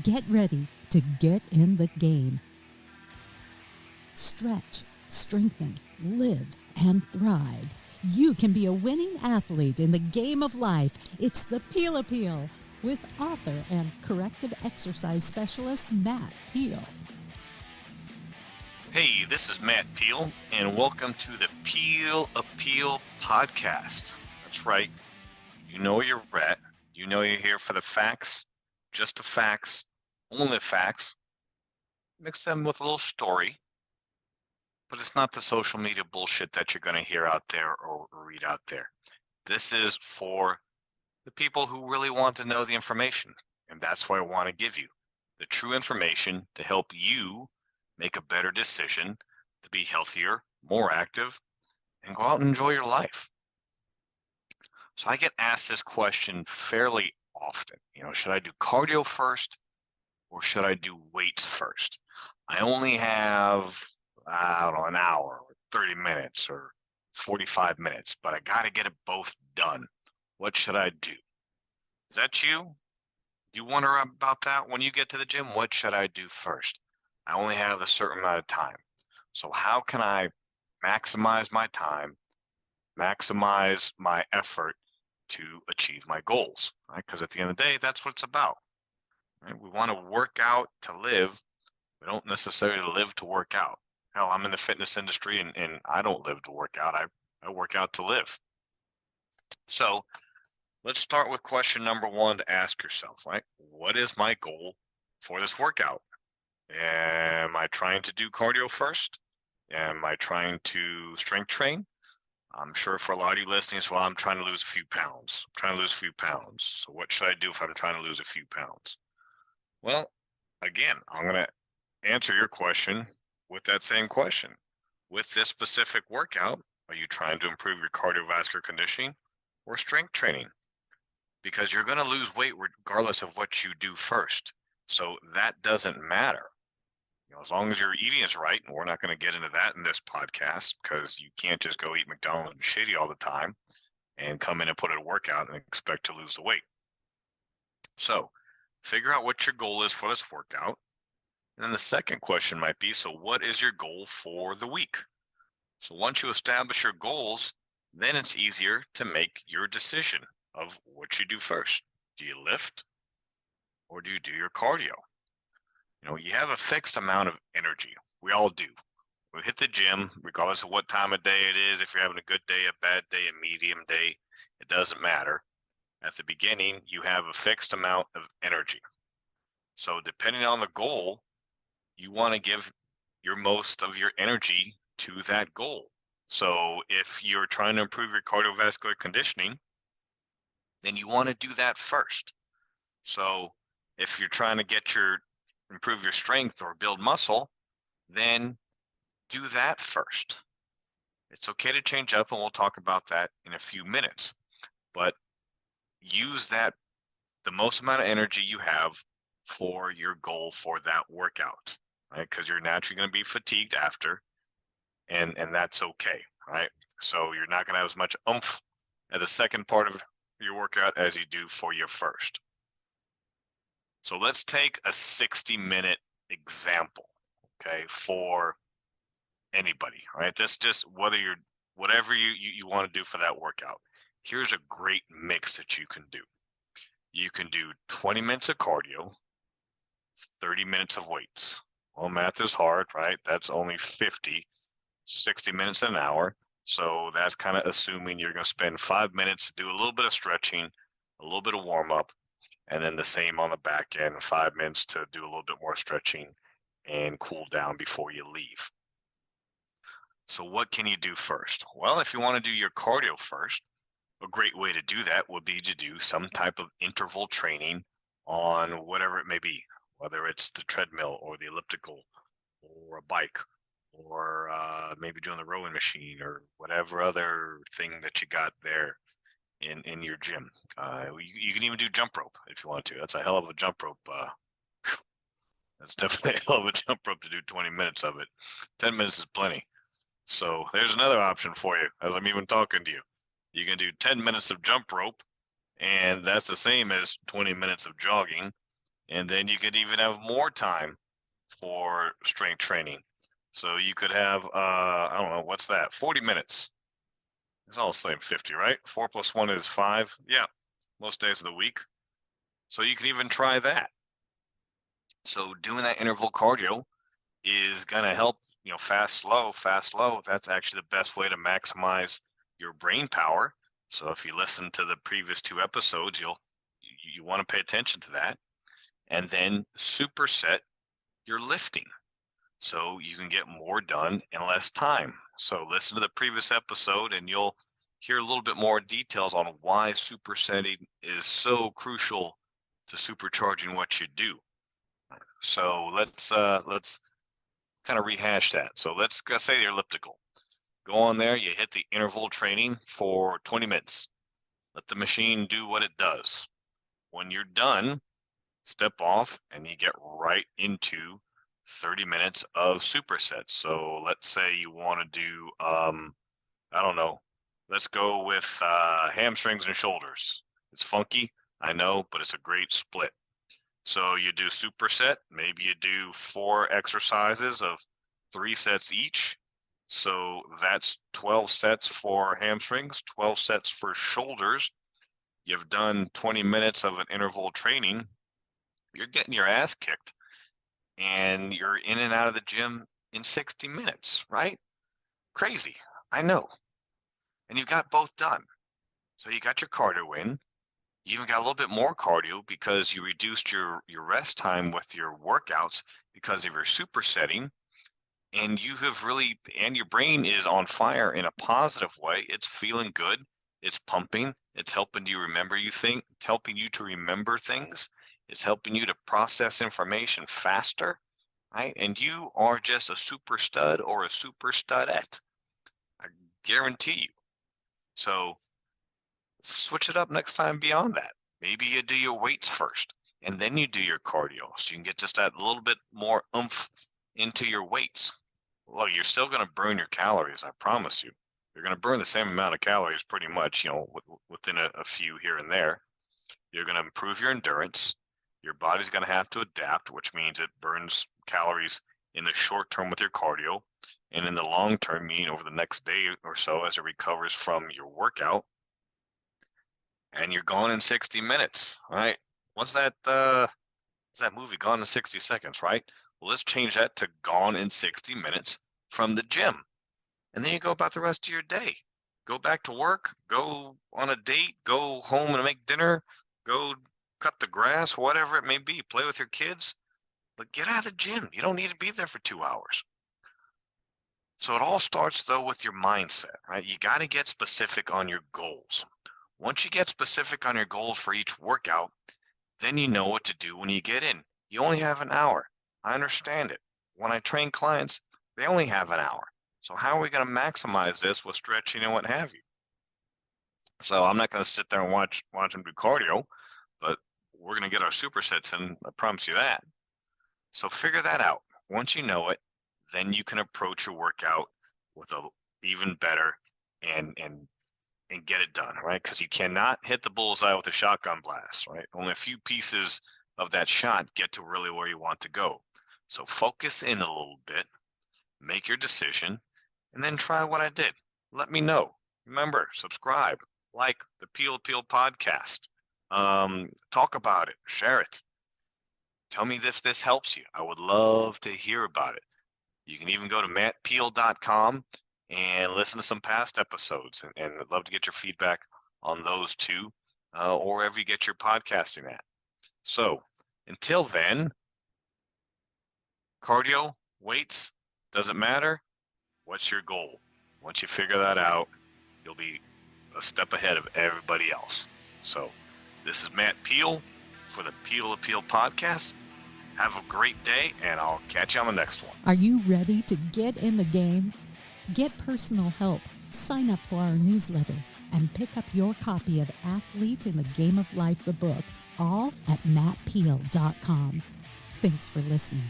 Get ready to get in the game. Stretch, strengthen, live, and thrive. You can be a winning athlete in the game of life. It's the Peel Appeal with author and corrective exercise specialist Matt Peel. Hey, this is Matt Peel, and welcome to the Peel Appeal podcast. That's right. You know where you're at. You know you're here for the facts, just the facts, only the facts. Mix them with a little story. But it's not the social media bullshit that you're going to hear out there or read out there. This is for the people who really want to know the information. And that's what I want to give you. The true information to help you make a better decision to be healthier, more active, and go out and enjoy your life. So I get asked this question fairly often. Should I do cardio first or should I do weights first? I only have, an hour or 30 minutes or 45 minutes, but I got to get it both done. What should I do? Is that you? Do you wonder about that when you get to the gym? What should I do first? I only have a certain amount of time. So how can I maximize my time, maximize my effort to achieve my goals? Right? Because at the end of the day, that's what it's about. Right? We want to work out to live. We don't necessarily live to work out. Hell, I'm in the fitness industry and I don't live to work out. I work out to live. So let's start with question number one to ask yourself, right? What is my goal for this workout? Am I trying to do cardio first? Am I trying to strength train? I'm sure for a lot of you listening, well, I'm trying to lose a few pounds. So what should I do if I'm trying to lose a few pounds? Well, again, I'm going to answer your question with that same question. With this specific workout, are you trying to improve your cardiovascular conditioning or strength training? Because you're going to lose weight regardless of what you do first. So that doesn't matter. As long as your eating is right, and we're not going to get into that in this podcast because you can't just go eat McDonald's and shitty all the time and come in and put in a workout and expect to lose the weight. So figure out what your goal is for this workout. And then the second question might be, so what is your goal for the week? So once you establish your goals, then it's easier to make your decision of what you do first. Do you lift or do you do your cardio? You have a fixed amount of energy. We all do. We hit the gym, regardless of what time of day it is. If you're having a good day, a bad day, a medium day, it doesn't matter. At the beginning, you have a fixed amount of energy. So depending on the goal, you want to give your most of your energy to that goal. So if you're trying to improve your cardiovascular conditioning, then you want to do that first. So if you're trying to improve your strength or build muscle, then do that first. It's okay to change up, and we'll talk about that in a few minutes. But use the most amount of energy you have for your goal for that workout, right? Because you're naturally going to be fatigued after, and that's okay, right? So you're not going to have as much oomph at the second part of your workout as you do for your first. So let's take a 60-minute example, okay, for anybody, right? That's just whatever you want to do for that workout. Here's a great mix that you can do. You can do 20 minutes of cardio, 30 minutes of weights. Well, math is hard, right? That's only 60 minutes an hour. So that's kind of assuming you're going to spend 5 minutes to do a little bit of stretching, a little bit of warm up, and then the same on the back end, 5 minutes to do a little bit more stretching and cool down before you leave. So what can you do first? Well, if you want to do your cardio first, a great way to do that would be to do some type of interval training on whatever it may be, whether it's the treadmill or the elliptical or a bike or maybe doing the rowing machine or whatever other thing that you got there in your gym. You can even do jump rope if you want to. That's a hell of a jump rope. That's definitely a hell of a jump rope to do 20 minutes of it. 10 minutes is plenty. So there's another option for you as I'm even talking to you. You can do 10 minutes of jump rope, and that's the same as 20 minutes of jogging. And then you could even have more time for strength training. So you could have, I don't know, what's that? 40 minutes. It's all the same 50, right? 4 plus 1 is 5. Yeah, most days of the week. So you can even try that. So doing that interval cardio is going to help, fast, slow, fast, slow. That's actually the best way to maximize your brain power. So if you listen to the previous 2 episodes, you want to pay attention to that. And then superset your lifting so you can get more done in less time. So listen to the previous episode and you'll hear a little bit more details on why supersetting is so crucial to supercharging what you do. So let's kind of rehash that. So let's say the elliptical. Go on there, you hit the interval training for 20 minutes. Let the machine do what it does. When you're done, step off and you get right into 30 minutes of supersets. So let's say you want to do, I don't know, let's go with hamstrings and shoulders. It's funky, I know, but it's a great split. So you do superset, maybe you do 4 exercises of 3 sets each. So that's 12 sets for hamstrings, 12 sets for shoulders. You've done 20 minutes of an interval training. You're getting your ass kicked and you're in and out of the gym in 60 minutes, right? Crazy, I know. And you've got both done. So you got your cardio in. You even got a little bit more cardio because you reduced your rest time with your workouts because of your supersetting. And you have really, and your brain is on fire in a positive way. It's feeling good. It's pumping. It's helping you remember it's helping you to remember things. It's helping you to process information faster, right? And you are just a super stud or a super studette. I guarantee you. So switch it up next time beyond that. Maybe you do your weights first and then you do your cardio so you can get just that little bit more oomph into your weights. Well, you're still going to burn your calories, I promise you. You're going to burn the same amount of calories pretty much, within a few here and there. You're going to improve your endurance. Your body's going to have to adapt, which means it burns calories in the short term with your cardio. And in the long term, meaning over the next day or so as it recovers from your workout. And you're gone in 60 minutes, right? What's that movie, Gone in 60 Seconds, right? Well, let's change that to gone in 60 minutes from the gym. And then you go about the rest of your day. Go back to work, go on a date, go home and make dinner, go cut the grass, whatever it may be, play with your kids. But get out of the gym. You don't need to be there for 2 hours. So it all starts, though, with your mindset, right? You got to get specific on your goals. Once you get specific on your goals for each workout, then you know what to do when you get in. You only have an hour. I understand it. When I train clients, they only have an hour. So how are we going to maximize this with stretching and what have you? So I'm not going to sit there and watch them do cardio, but we're going to get our supersets in. I promise you that. So figure that out. Once you know it, then you can approach your workout with a even better and get it done, right? Because you cannot hit the bullseye with a shotgun blast, right? Only a few pieces of that shot get to really where you want to go. So focus in a little bit, make your decision, and then try what I did. Let me know. Remember, subscribe, like the Peel podcast. Talk about it, share it. Tell me if this helps you. I would love to hear about it. You can even go to mattpeel.com and listen to some past episodes, and I'd love to get your feedback on those too, or wherever you get your podcasting at. So until then, cardio, weights, doesn't matter. What's your goal? Once you figure that out, you'll be a step ahead of everybody else. So this is Matt Peel for the Peel podcast. Have a great day, and I'll catch you on the next one. Are you ready to get in the game? Get personal help, sign up for our newsletter, and pick up your copy of Athlete in the Game of Life, the book, all at mattpeel.com. Thanks for listening.